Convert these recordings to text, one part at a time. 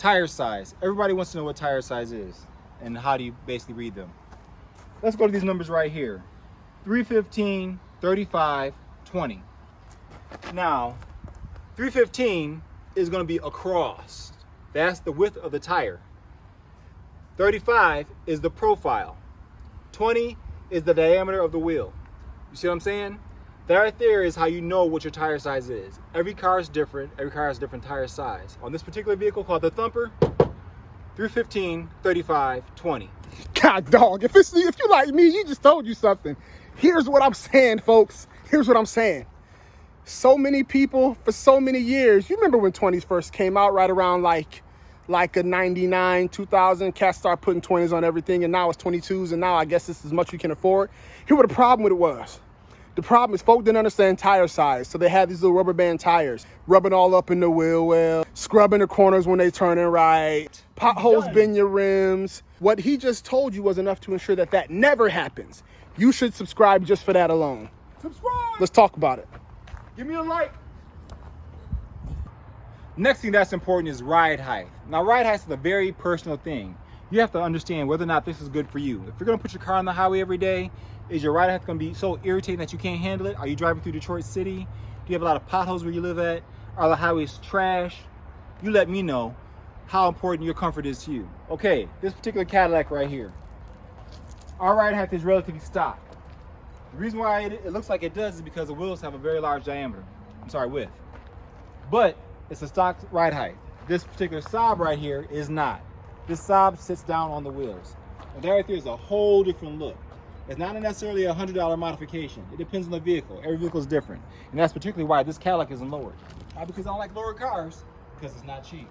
Tire size. Everybody wants to know what tire size is and how do you basically read them. Let's go to these numbers right here. 315, 35, 20. Now, 315 is going to be across. That's the width of the tire. 35 is the profile. 20 is the diameter of the wheel. You see what I'm saying? That right there is how you know what your tire size is. Every car is different. Every car has a different tire size. On this particular vehicle called the Thumper, 315, 35, 20. God dog, if you like me, you just told you something. Here's what I'm saying, folks. Here's what I'm saying. So many people for so many years. You remember when 20s first came out, right around like a 99, 2000, cats start putting 20s on everything, and now it's 22s, and now I guess it's as much you can afford. Here what the problem with it was. The problem is folk didn't understand tire size, so they had these little rubber band tires, rubbing all up in the wheel well, scrubbing the corners when they turning right, potholes bend your rims. What he just told you was enough to ensure that that never happens. You should subscribe just for that alone. Subscribe! Let's talk about it. Give me a like. Next thing that's important is ride height. Now, ride height is a very personal thing. You have to understand whether or not this is good for you. If you're going to put your car on the highway every day, is your ride height going to be so irritating that you can't handle it? Are you driving through Detroit City? Do you have a lot of potholes where you live at? Are the highways trash? You let me know how important your comfort is to you. Okay, this particular Cadillac right here. Our ride height is relatively stock. The reason why it looks like it does is because the wheels have a very large diameter. Width. But it's a stock ride height. This particular Saab right here is not. This Saab sits down on the wheels. And that right there is a whole different look. It's not necessarily a $100 modification. It depends on the vehicle. Every vehicle is different. And that's particularly why this Cadillac isn't lowered. Not because I don't like lower cars, because it's not cheap.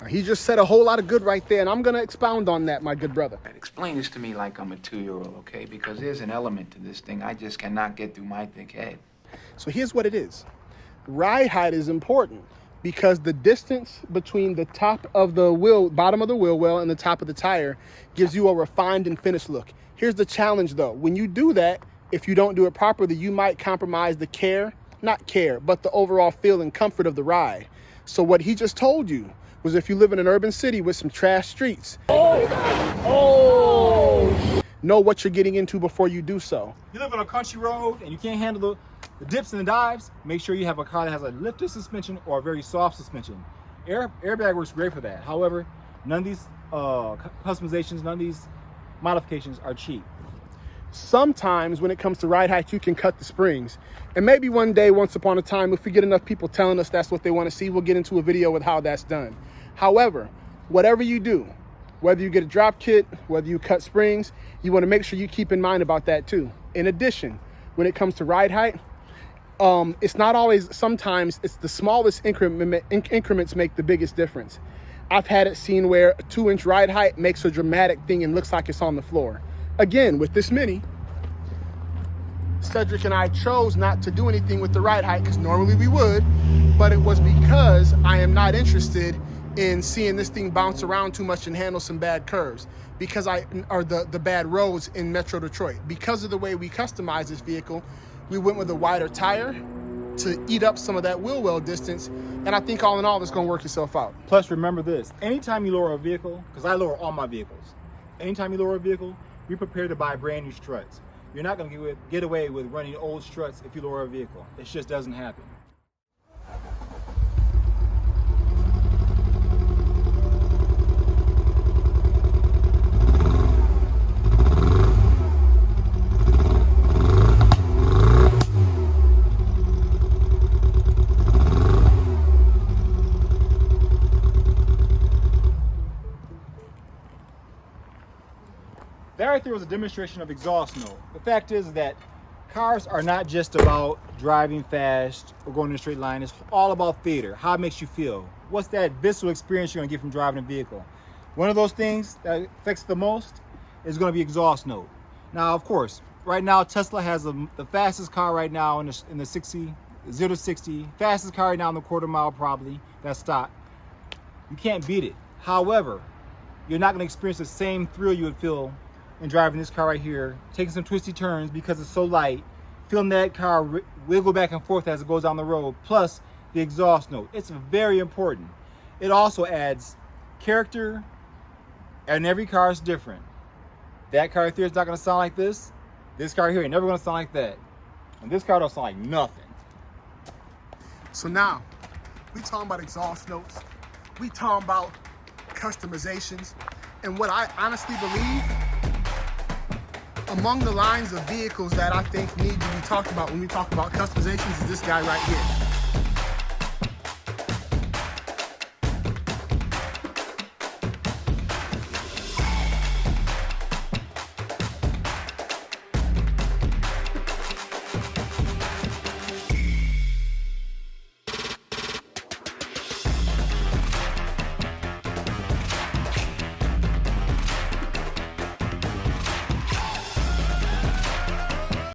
He just said a whole lot of good right there, and I'm going to expound on that, my good brother. Explain this to me like I'm a 2-year-old, okay? Because there's an element to this thing I just cannot get through my thick head. So here's what it is. Ride height is important because the distance between the top of the wheel, bottom of the wheel well, and the top of the tire gives you a refined and finished look. Here's the challenge though. When you do that, if you don't do it properly, you might compromise the but the overall feel and comfort of the ride. So what he just told you was if you live in an urban city with some trash streets, know what you're getting into before you do so. You live on a country road and you can't handle the dips and the dives, make sure you have a car that has a lifted suspension or a very soft suspension. Airbag works great for that. However, none of these customizations, none of these modifications are cheap. Sometimes when it comes to ride height, you can cut the springs. And maybe one day, once upon a time, if we get enough people telling us that's what they want to see, we'll get into a video with how that's done. However, whatever you do, whether you get a drop kit, whether you cut springs, you want to make sure you keep in mind about that too. In addition, when it comes to ride height, it's not always, sometimes it's the smallest increments make the biggest difference. I've had it seen where a 2-inch ride height makes a dramatic thing and looks like it's on the floor. Again, with this Mini, Cedric and I chose not to do anything with the ride height because normally we would, but it was because I am not interested in seeing this thing bounce around too much and handle some bad curves or the bad roads in Metro Detroit. Because of the way we customized this vehicle, we went with a wider tire to eat up some of that wheel well distance, and I think all in all, it's going to work itself out. Plus, remember this, anytime you lower a vehicle, because I lower all my vehicles, anytime you lower a vehicle, be prepared to buy brand new struts. You're not going to get away with running old struts if you lower a vehicle. It just doesn't happen. That right there was a demonstration of exhaust note. The fact is that cars are not just about driving fast or going in a straight line. It's all about theater, how it makes you feel. What's that visceral experience you're gonna get from driving a vehicle? One of those things that affects the most is gonna be exhaust note. Now, of course, right now Tesla has the fastest car right now in the 0 to 60, fastest car right now in the quarter mile probably, that's stock. You can't beat it. However, you're not gonna experience the same thrill you would feel in driving this car right here, taking some twisty turns because it's so light, feeling that car wiggle back and forth as it goes down the road, plus the exhaust note. It's very important. It also adds character, and every car is different. That car here is not gonna sound like this. This car here ain't never gonna sound like that. And this car don't sound like nothing. So now, we talking about exhaust notes. We talking about customizations. And what I honestly believe, among the lines of vehicles that I think need to be talked about when we talk about customizations is this guy right here.